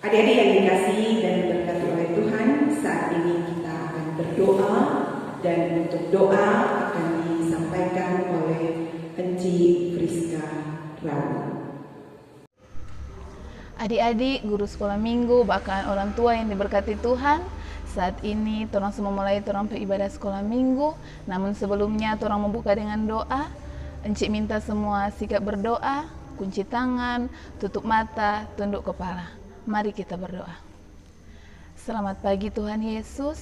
Adik-adik yang dikasihi dan diberkati oleh Tuhan, saat ini kita akan berdoa, dan untuk doa akan disampaikan oleh Enci Friska Rawu. Adik-adik, guru sekolah minggu, bahkan orang tua yang diberkati Tuhan, saat ini torang semua mulai torang beribadah sekolah minggu. Namun sebelumnya torang membuka dengan doa. Enci minta semua sikap berdoa, kunci tangan, tutup mata, tunduk kepala. Mari kita berdoa. Selamat pagi Tuhan Yesus.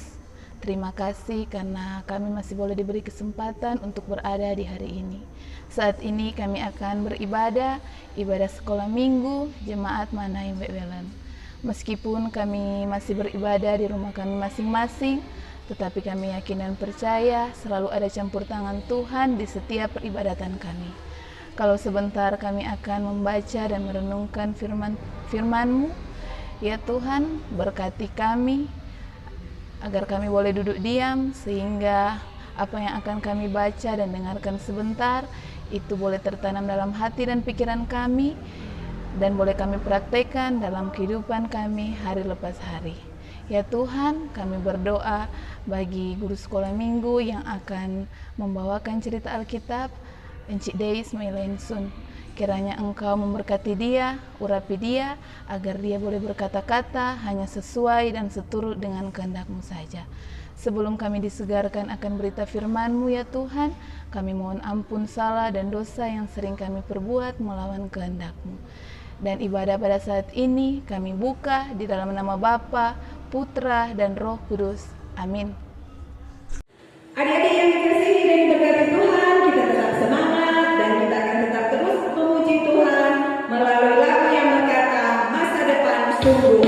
Terima kasih karena kami masih boleh diberi kesempatan untuk berada di hari ini. Saat ini kami akan beribadah, ibadah sekolah minggu, jemaat Manaim Wewelan. Meskipun kami masih beribadah di rumah kami masing-masing, tetapi kami yakin dan percaya selalu ada campur tangan Tuhan di setiap peribadatan kami. Kalau sebentar kami akan membaca dan merenungkan firman-Mu, ya Tuhan, berkati kami agar kami boleh duduk diam, sehingga apa yang akan kami baca dan dengarkan sebentar itu boleh tertanam dalam hati dan pikiran kami, dan boleh kami praktekkan dalam kehidupan kami hari lepas hari. Ya Tuhan, kami berdoa bagi guru sekolah minggu yang akan membawakan cerita Alkitab, Encik Deis Mailensun. Kiranya Engkau memberkati dia, urapi dia, agar dia boleh berkata-kata hanya sesuai dan seturut dengan kehendak-Mu saja. Sebelum kami disegarkan akan berita firman-Mu ya Tuhan, kami mohon ampun salah dan dosa yang sering kami perbuat melawan kehendak-Mu. Dan ibadah pada saat ini kami buka di dalam nama Bapa, Putra, dan Roh Kudus. Amin. Adik-adik yang dikasihi dan diberkati Tuhan, kita tetap semangat dan kita akan tetap terus memuji Tuhan melalui lagu yang berkata masa depan sungguh.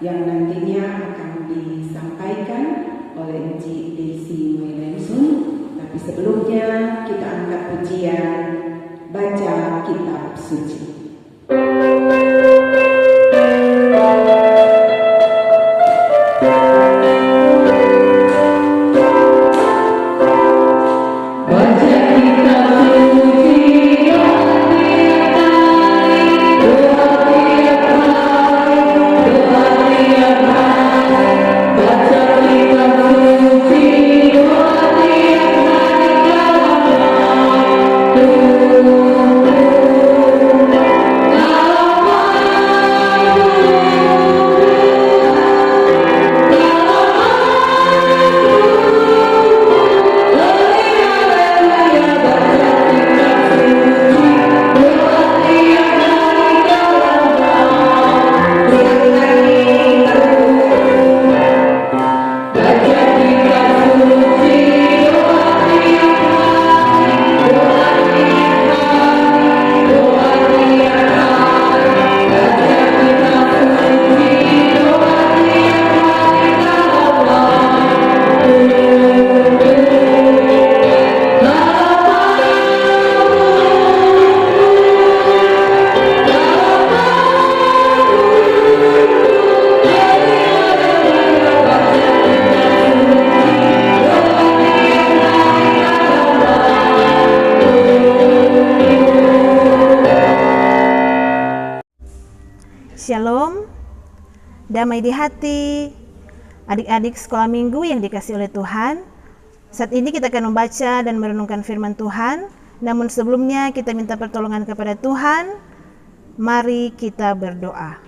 yang nantinya akan disampaikan oleh Encik Desi Moilensun. Tapi sebelumnya kita angkat pujian baca kitab suci. Shalom, damai di hati, adik-adik sekolah minggu yang dikasihi oleh Tuhan. Saat ini kita akan membaca dan merenungkan firman Tuhan. Namun sebelumnya kita minta pertolongan kepada Tuhan. Mari kita berdoa.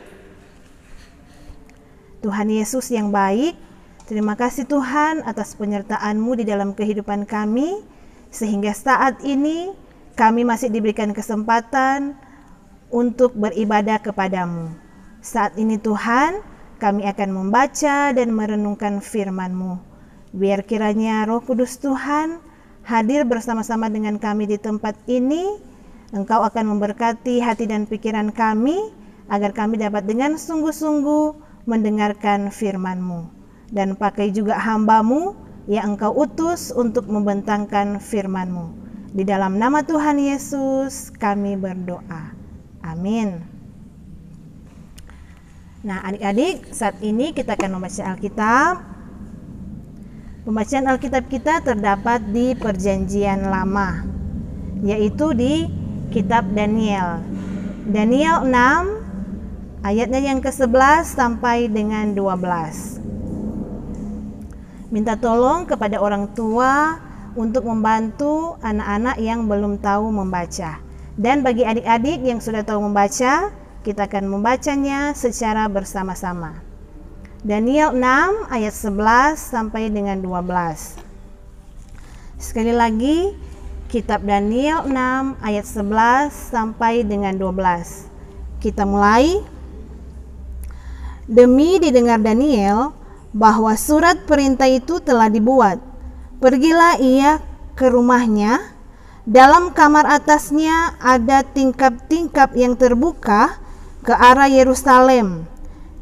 Tuhan Yesus yang baik, terima kasih Tuhan atas penyertaan-Mu di dalam kehidupan kami, sehingga saat ini kami masih diberikan kesempatan untuk beribadah kepadamu. Saat ini Tuhan, kami akan membaca dan merenungkan firman-Mu. Biar kiranya Roh Kudus Tuhan hadir bersama-sama dengan kami di tempat ini. Engkau akan memberkati hati dan pikiran kami, agar kami dapat dengan sungguh-sungguh mendengarkan firman-Mu. Dan pakai juga hamba-Mu yang Engkau utus untuk membentangkan firman-Mu. Di dalam nama Tuhan Yesus kami berdoa. Amin. Nah, adik-adik, saat ini kita akan membaca Alkitab. Pembacaan Alkitab kita terdapat di Perjanjian Lama, yaitu di Kitab Daniel. Daniel 6, ayatnya yang ke-11 sampai dengan 12. Minta tolong kepada orang tua untuk membantu anak-anak yang belum tahu membaca. Dan bagi adik-adik yang sudah tahu membaca, kita akan membacanya secara bersama-sama. Daniel 6 ayat 11 sampai dengan 12. Sekali lagi, kitab Daniel 6 ayat 11 sampai dengan 12. Kita mulai. Demi didengar Daniel bahwa surat perintah itu telah dibuat, pergilah ia ke rumahnya. Dalam kamar atasnya ada tingkap-tingkap yang terbuka ke arah Yerusalem.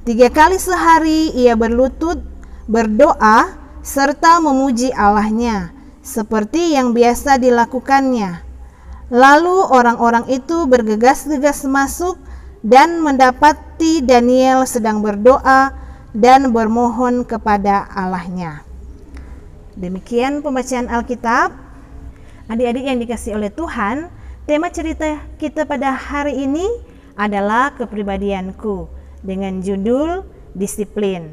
3 kali sehari ia berlutut, berdoa, serta memuji Allahnya, seperti yang biasa dilakukannya. Lalu orang-orang itu bergegas-gegas masuk dan mendapati Daniel sedang berdoa dan bermohon kepada Allahnya. Demikian pembacaan Alkitab. Adik-adik yang dikasihi oleh Tuhan, tema cerita kita pada hari ini adalah kepribadianku, dengan judul disiplin.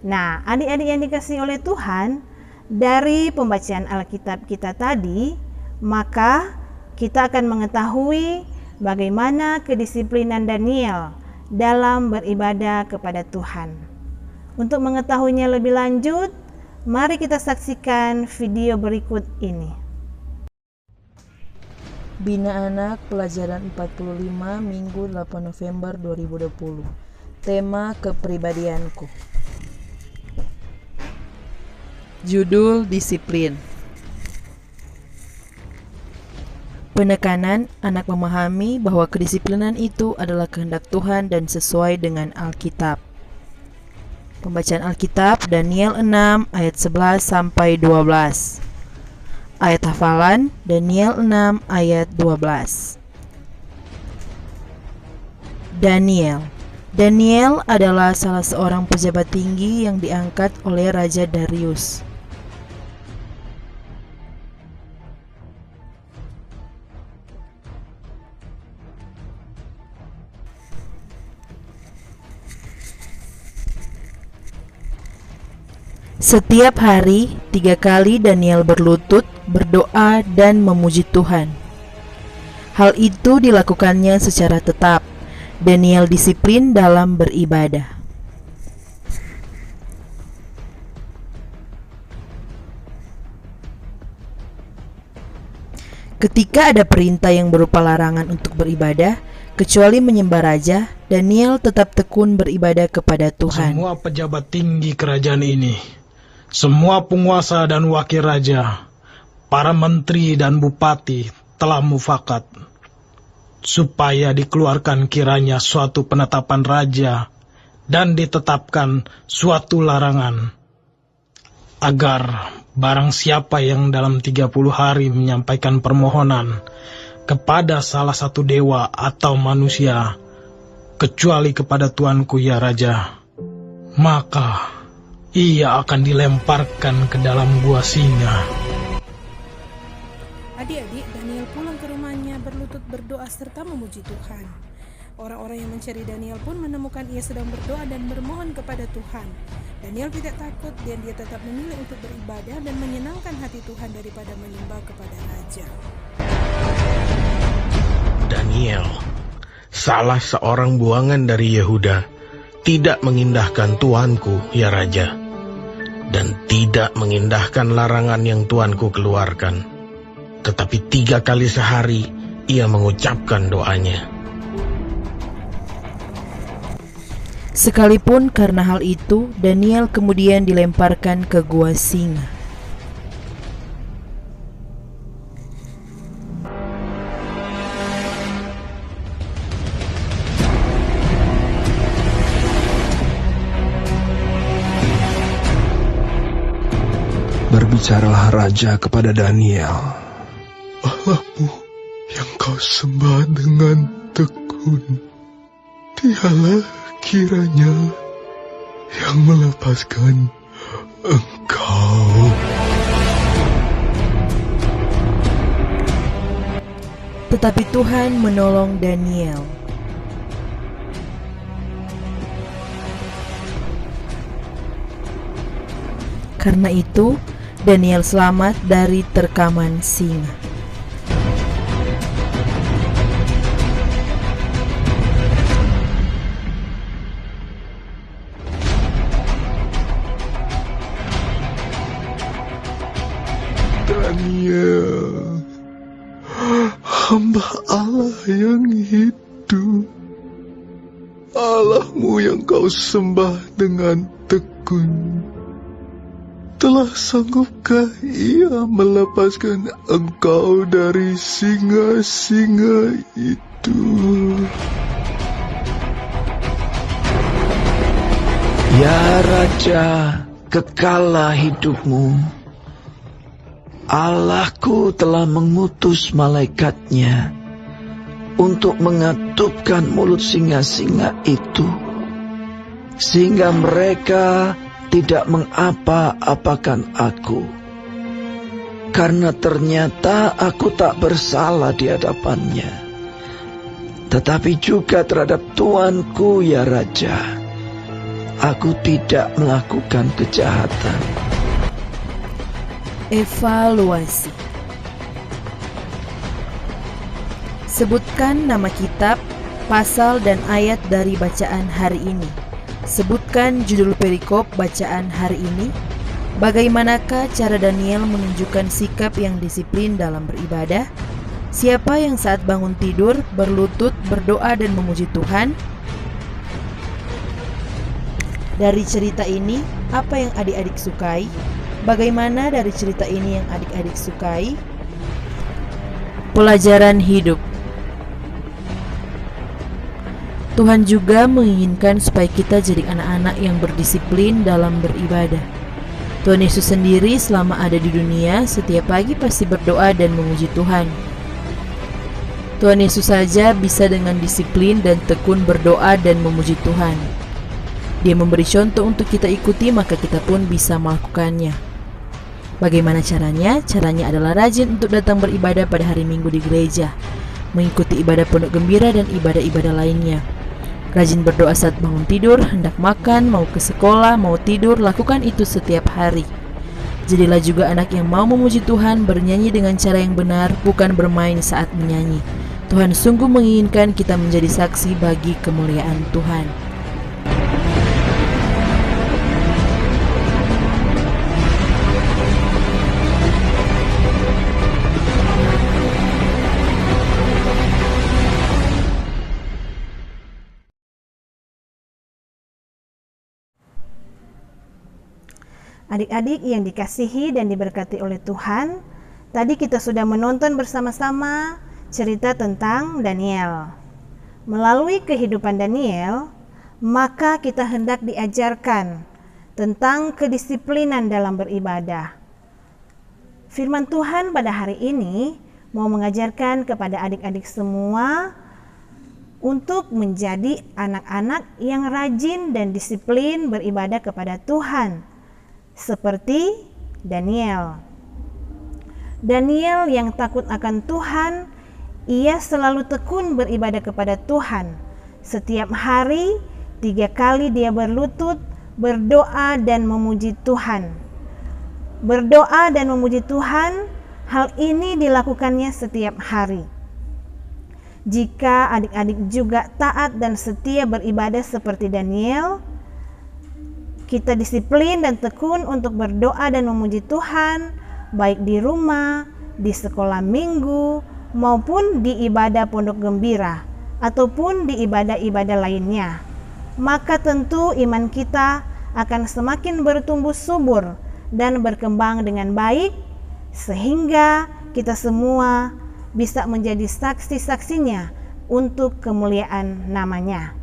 Nah, adik-adik yang dikasihi oleh Tuhan, dari pembacaan Alkitab kita tadi, maka kita akan mengetahui bagaimana kedisiplinan Daniel dalam beribadah kepada Tuhan. Untuk mengetahuinya lebih lanjut, mari kita saksikan video berikut ini. Bina Anak Pelajaran 45 Minggu 8 November 2020. Tema kepribadianku. Judul disiplin. Penekanan anak memahami bahwa kedisiplinan itu adalah kehendak Tuhan dan sesuai dengan Alkitab. Pembacaan Alkitab Daniel 6 ayat 11 sampai 12. Ayat hafalan Daniel 6 ayat 12. Daniel adalah salah seorang pejabat tinggi yang diangkat oleh Raja Darius. Setiap hari 3 kali Daniel berlutut, berdoa, dan memuji Tuhan. Hal itu dilakukannya secara tetap. Daniel disiplin dalam beribadah. Ketika ada perintah yang berupa larangan untuk beribadah, kecuali menyembah raja, Daniel tetap tekun beribadah kepada Tuhan. Semua pejabat tinggi kerajaan ini, semua penguasa dan wakil raja, para menteri dan bupati telah mufakat supaya dikeluarkan kiranya suatu penetapan raja dan ditetapkan suatu larangan, agar barang siapa yang dalam 30 hari menyampaikan permohonan kepada salah satu dewa atau manusia, kecuali kepada Tuanku ya Raja, maka ia akan dilemparkan ke dalam gua singa. Adik-adik, Daniel pulang ke rumahnya berlutut berdoa serta memuji Tuhan. Orang-orang yang mencari Daniel pun menemukan ia sedang berdoa dan bermohon kepada Tuhan. Daniel tidak takut dan dia tetap memilih untuk beribadah dan menyenangkan hati Tuhan daripada menyembah kepada raja. Daniel, salah seorang buangan dari Yehuda, tidak mengindahkan Tuanku ya Raja, dan tidak mengindahkan larangan yang Tuanku keluarkan. Tetapi 3 kali sehari ia mengucapkan doanya. Sekalipun karena hal itu, Daniel kemudian dilemparkan ke gua singa. Berbicaralah raja kepada Daniel. Allahmu yang kau sembah dengan tekun, dialah kiranya yang melepaskan engkau. Tetapi Tuhan menolong Daniel. Karena itu, Daniel selamat dari terkaman singa. Daniel, hamba Allah yang hidup, Allahmu yang kau sembah dengan tekun, telah sanggupkah ia melepaskan engkau dari singa-singa itu? Ya Raja, kekallah hidupmu. Allahku telah mengutus malaikatnya untuk mengatupkan mulut singa-singa itu, sehingga mereka tidak mengapa-apakan aku, karena ternyata aku tak bersalah di hadapannya, tetapi juga terhadap Tuanku ya Raja, aku tidak melakukan kejahatan. Evaluasi. Sebutkan nama kitab, pasal dan ayat dari bacaan hari ini. Sebutkan judul perikop bacaan hari ini. Bagaimanakah cara Daniel menunjukkan sikap yang disiplin dalam beribadah? Siapa yang saat bangun tidur berlutut, berdoa dan memuji Tuhan? Dari cerita ini, apa yang adik-adik sukai? Bagaimana dari cerita ini yang adik-adik sukai? Pelajaran hidup. Tuhan juga menginginkan supaya kita jadi anak-anak yang berdisiplin dalam beribadah. Tuhan Yesus sendiri selama ada di dunia setiap pagi pasti berdoa dan memuji Tuhan. Tuhan Yesus saja bisa dengan disiplin dan tekun berdoa dan memuji Tuhan. Dia memberi contoh untuk kita ikuti, maka kita pun bisa melakukannya. Bagaimana caranya? Caranya adalah rajin untuk datang beribadah pada hari Minggu di gereja, mengikuti ibadah pondok gembira dan ibadah-ibadah lainnya. Rajin berdoa saat bangun tidur, hendak makan, mau ke sekolah, mau tidur, lakukan itu setiap hari. Jadilah juga anak yang mau memuji Tuhan, bernyanyi dengan cara yang benar, bukan bermain saat menyanyi. Tuhan sungguh menginginkan kita menjadi saksi bagi kemuliaan Tuhan. Adik-adik yang dikasihi dan diberkati oleh Tuhan, tadi kita sudah menonton bersama-sama cerita tentang Daniel. Melalui kehidupan Daniel, maka kita hendak diajarkan tentang kedisiplinan dalam beribadah. Firman Tuhan pada hari ini mau mengajarkan kepada adik-adik semua untuk menjadi anak-anak yang rajin dan disiplin beribadah kepada Tuhan. Seperti Daniel. Daniel yang takut akan Tuhan, ia selalu tekun beribadah kepada Tuhan. Setiap hari 3 kali dia berlutut, berdoa dan memuji Tuhan. Berdoa dan memuji Tuhan, hal ini dilakukannya setiap hari. Jika adik-adik juga taat dan setia beribadah seperti Daniel, kita disiplin dan tekun untuk berdoa dan memuji Tuhan, baik di rumah, di sekolah minggu, maupun di ibadah pondok gembira, ataupun di ibadah-ibadah lainnya. Maka tentu iman kita akan semakin bertumbuh subur dan berkembang dengan baik, sehingga kita semua bisa menjadi saksi-saksinya untuk kemuliaan namanya.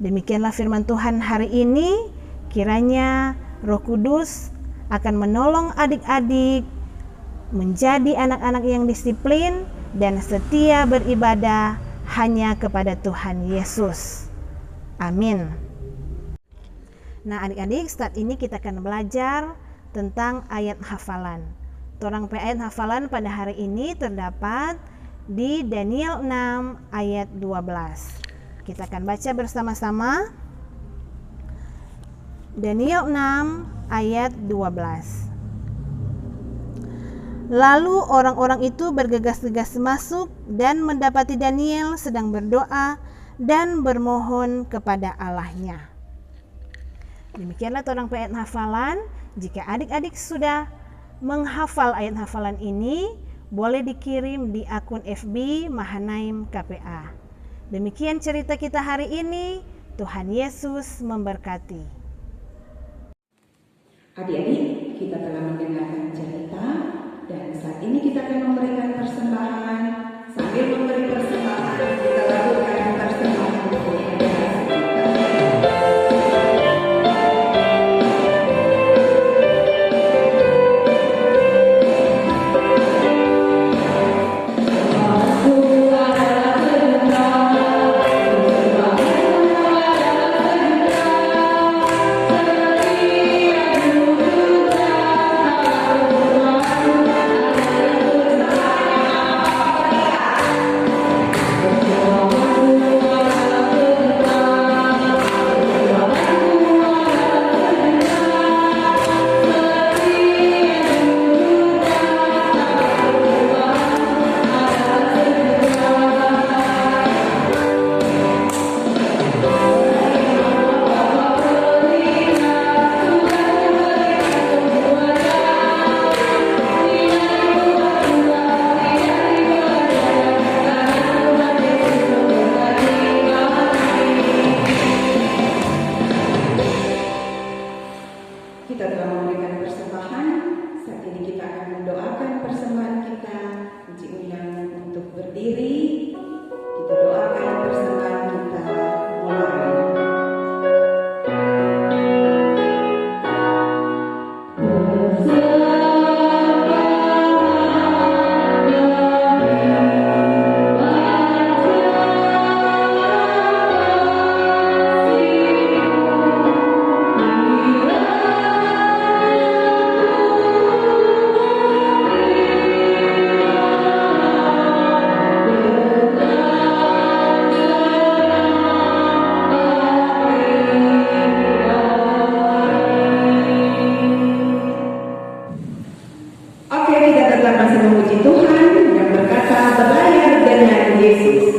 Demikianlah firman Tuhan hari ini. Kiranya Roh Kudus akan menolong adik-adik menjadi anak-anak yang disiplin dan setia beribadah hanya kepada Tuhan Yesus. Amin. Nah adik-adik, saat ini kita akan belajar tentang ayat hafalan. Torang ayat hafalan pada hari ini terdapat di Daniel 6 ayat 12. Kita akan baca bersama-sama. Daniel 6 ayat 12. Lalu orang-orang itu bergegas-gegas masuk dan mendapati Daniel sedang berdoa dan bermohon kepada Allahnya. Demikianlah torang ayat hafalan. Jika adik-adik sudah menghafal ayat hafalan ini, boleh dikirim di akun FB Mahanaim KPA. Demikian cerita kita hari ini. Tuhan Yesus memberkati. Adik-adik, kita telah mendengarkan cerita dan saat ini kita akan memberikan persembahan. Sambil memberi persembahan, kita lakukan persembahan untuk generasi kita. kita tetap masih memuji Tuhan dan berkata berlayar dengan Yesus.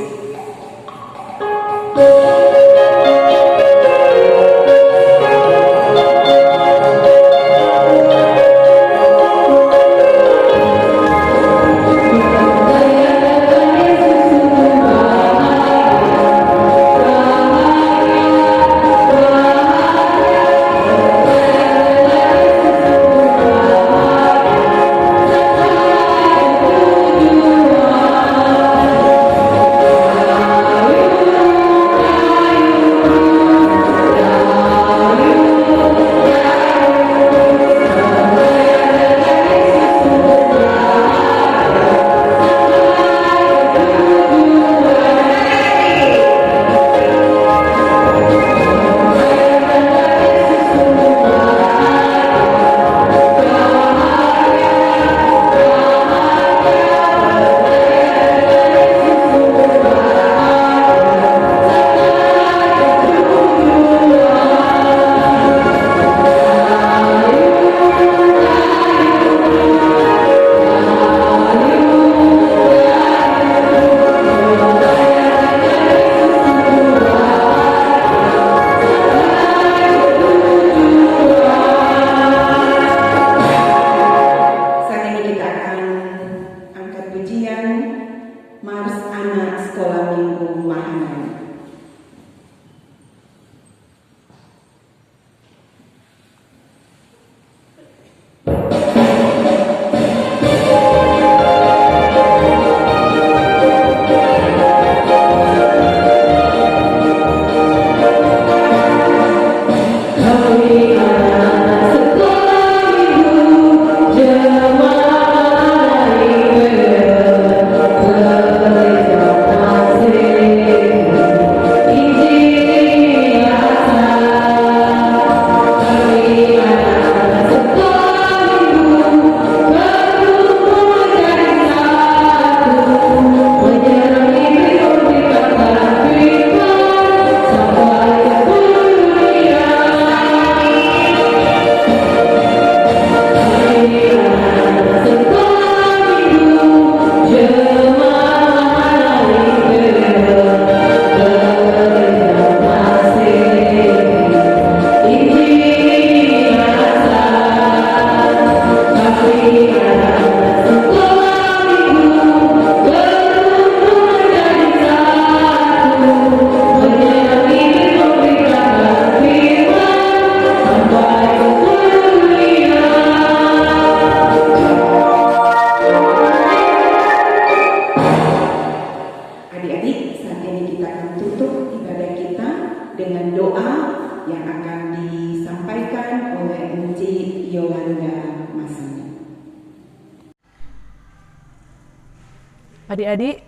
Adik-adik,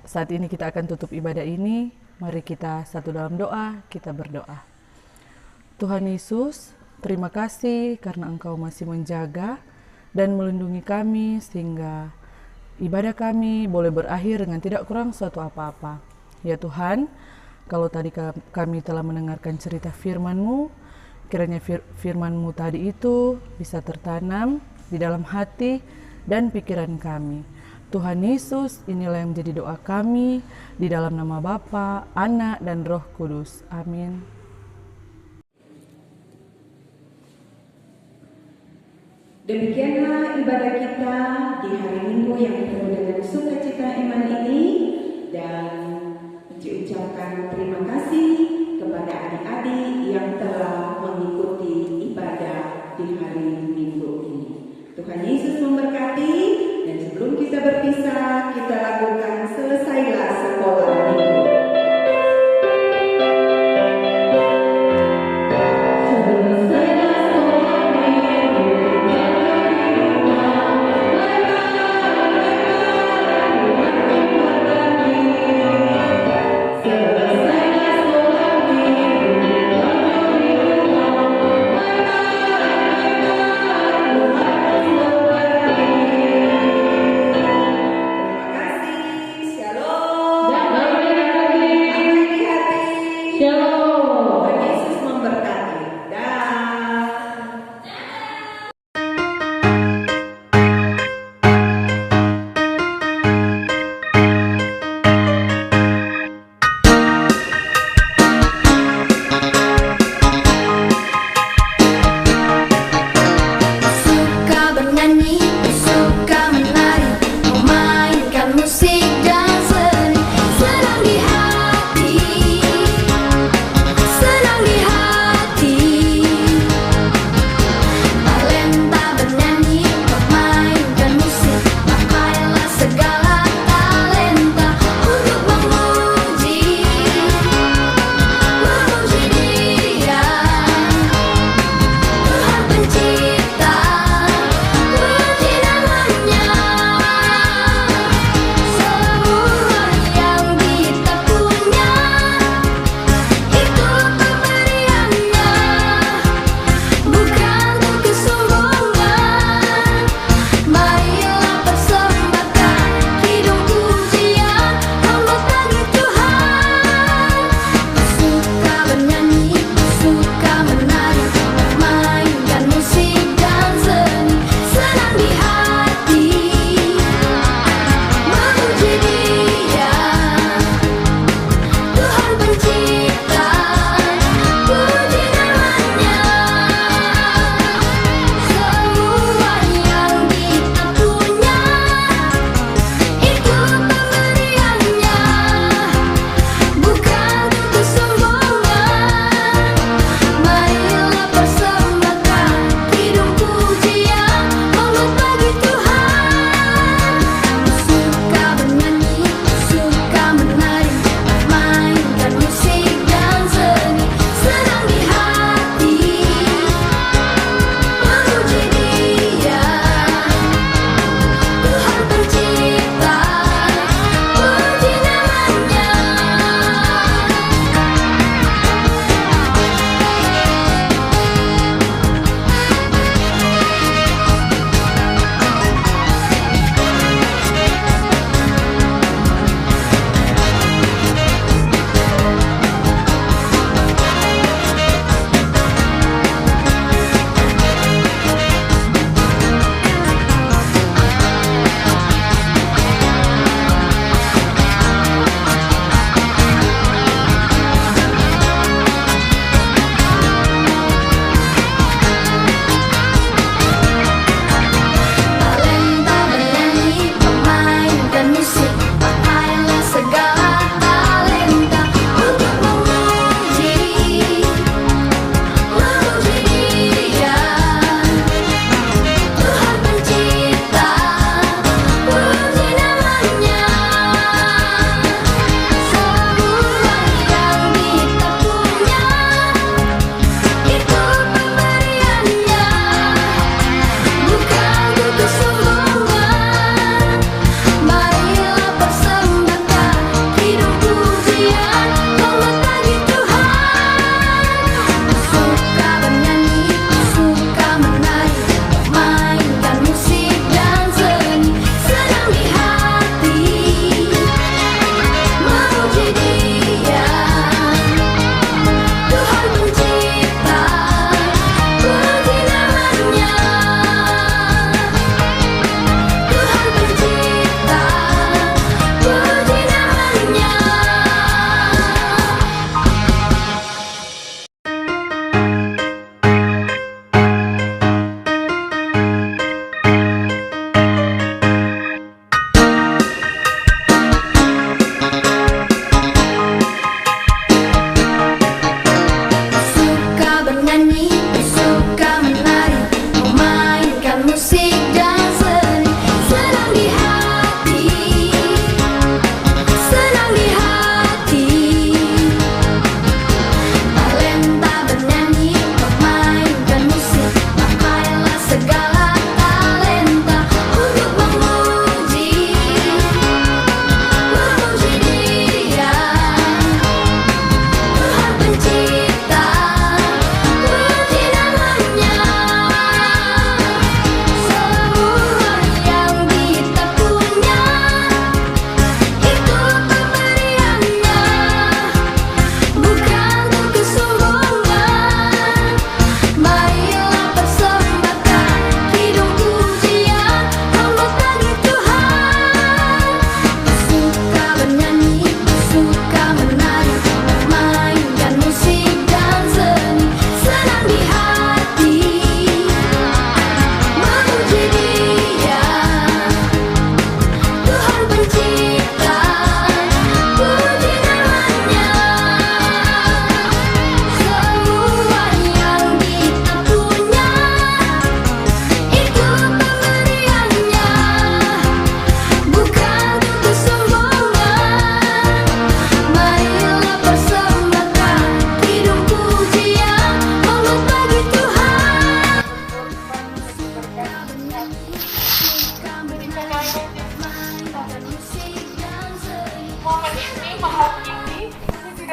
saat ini kita akan tutup ibadah ini. Mari kita satu dalam doa, kita berdoa. Tuhan Yesus, terima kasih karena Engkau masih menjaga dan melindungi kami sehingga ibadah kami boleh berakhir dengan tidak kurang suatu apa-apa. Ya Tuhan, kalau tadi kami telah mendengarkan cerita firman-Mu, kiranya firman-Mu tadi itu bisa tertanam di dalam hati dan pikiran kami. Tuhan Yesus, inilah yang menjadi doa kami di dalam nama Bapa, Anak, dan Roh Kudus. Amin. Demikianlah ibadah kita di hari Minggu yang penuh dengan sukacita iman ini, dan diucapkan terima kasih kepada adik-adik yang telah mengikuti ibadah di hari Minggu ini. Tuhan Yesus memberkati, dan sebelum kita berpisah, kita lakukan selesailah sekolah minggu. Tuhan bernyanyi, suka menari, memainkan musik dan seni. Senang di hati, senang di hati. Talenta bernyanyi, memainkan musik, pakailah segala talenta untuk memuji Dia, Tuhan pencipta.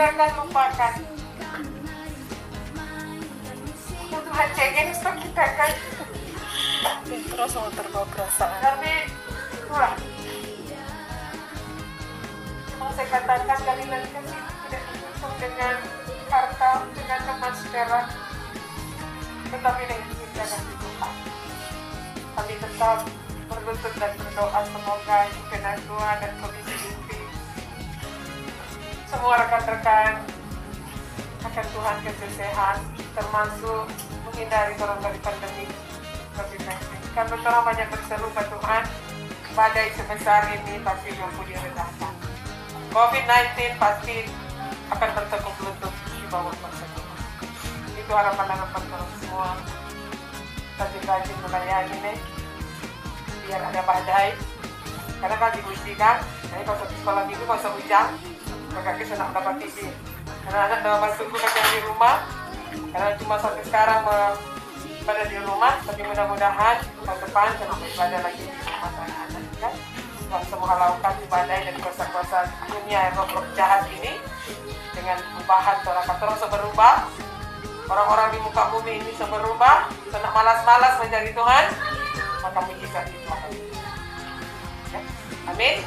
jangan lupakan. Tuhan jaga stok kita kan. Terus mau terbawa perasaan. Tapi Tuhan, mau saya katakan dari kasih tidak dihitung dengan harta, dengan emas perak, tetapi dengan cinta dan Tuhan. Kami tetap berlutut dan berdoa semoga kebenaran Tuhan dan komisi inti semua rekan-rekan akan Tuhan kasih sehat, termasuk menghindari orang dari pandemi COVID-19. Karena orang banyak berseru ke Tuhan, badai sebesar ini pasti mampu diredahkan. COVID-19 pasti akan bertekuk lutut di bawah kuasa Tuhan. Itu harapan-harapan orang semua. Rajin-rajin melayani nih, biar ada badai. Karena kan dibuktikan, jadi kalau di sekolah minggu kalau hujan, kakak senang dapat izin. Anak-anak dapat masuk kerja di rumah, karena cuma sampai sekarang pada di rumah, tapi mudah-mudahan tahun depan jangan beribadah lagi di rumah anak-anak kan. Tuhan semua lakukan ibadah dan kuasa-kuasa dunia yang roh jahat ini dengan perubahan orang berubah. Orang-orang di muka bumi ini berubah, senang malas-malas mencari Tuhan, maka mujizat itu akan terjadi. Ya? Amin.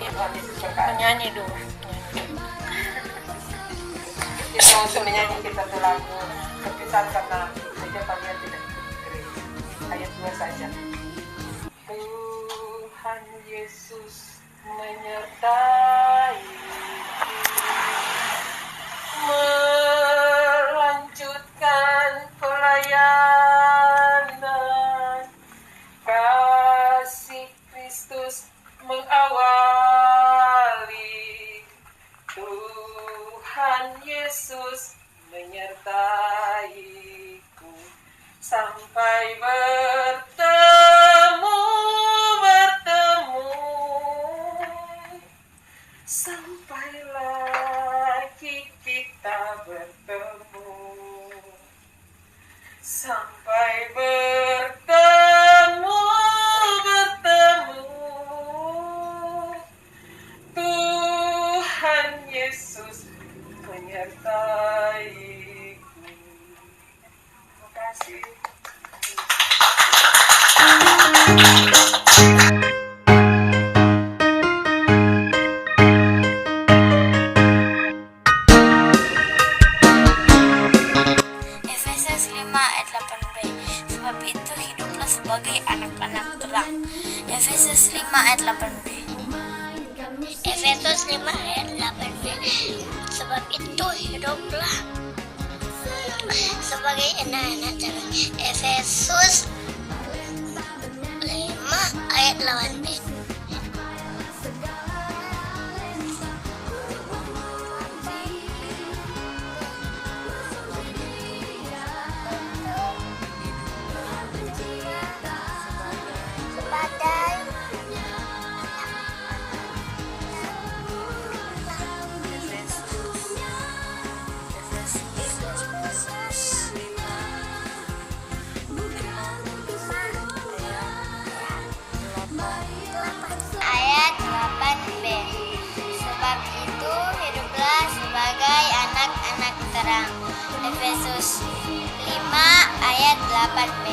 Tuhan Yesus berkati. Menyanyi dulu. Kita untuk menyanyi kita lagu terpisah karena saja kalian tidak ikut gereja. Ayat 2 saja. Tuhan Yesus menyertai melanjutkan pelayanan, kasih Kristus mengawali. Tuhan Yesus menyertaiku sampai bertemu sampai lagi kita bertemu, sampai bertemu Tuhan Yesus menyertaiku. Terima kasih. Efesus 5 ayat 8b. Sebab itu hiduplah sebagai anak-anak terang. Efesus 5 ayat 8b. Efesus 5 ayat 8b. Sebab itu hiduplah sebagai anak-anak terang. Efesus 5 ayat 8b. Ayat 8b. Sebab itu hiduplah sebagai anak-anak terang. Efesus 5 ayat 8b.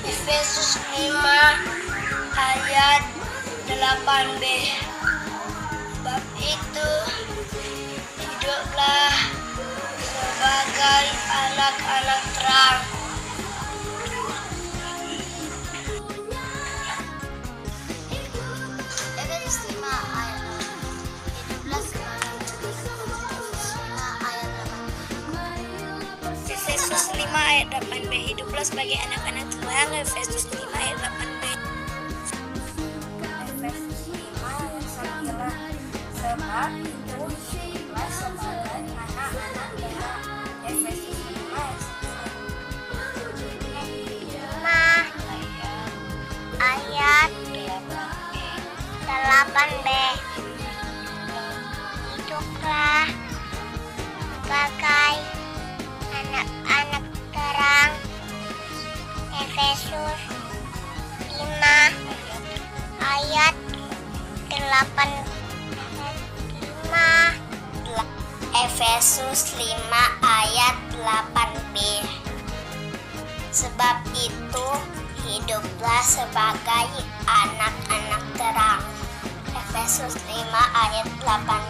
Efesus 5 ayat 8b. Sebab itu hiduplah sebagai anak-anak terang. Efesus 5 ayat 8b. Efesus 5 ayat 8b. Hiduplah sebagai anak-anak terang. Efesus 5 ayat 8b. Efesus 5 ayat 9. Sebab itu hiduplah sebagai anak-anak terang. Efesus 5 ayat 8b. Hiduplah sebagai anak-anak terang. Efesus 5 ayat 8b. Efesus 5 ayat 8b. Sebab itu hiduplah sebagai anak-anak terang. Efesus 5 ayat 8b.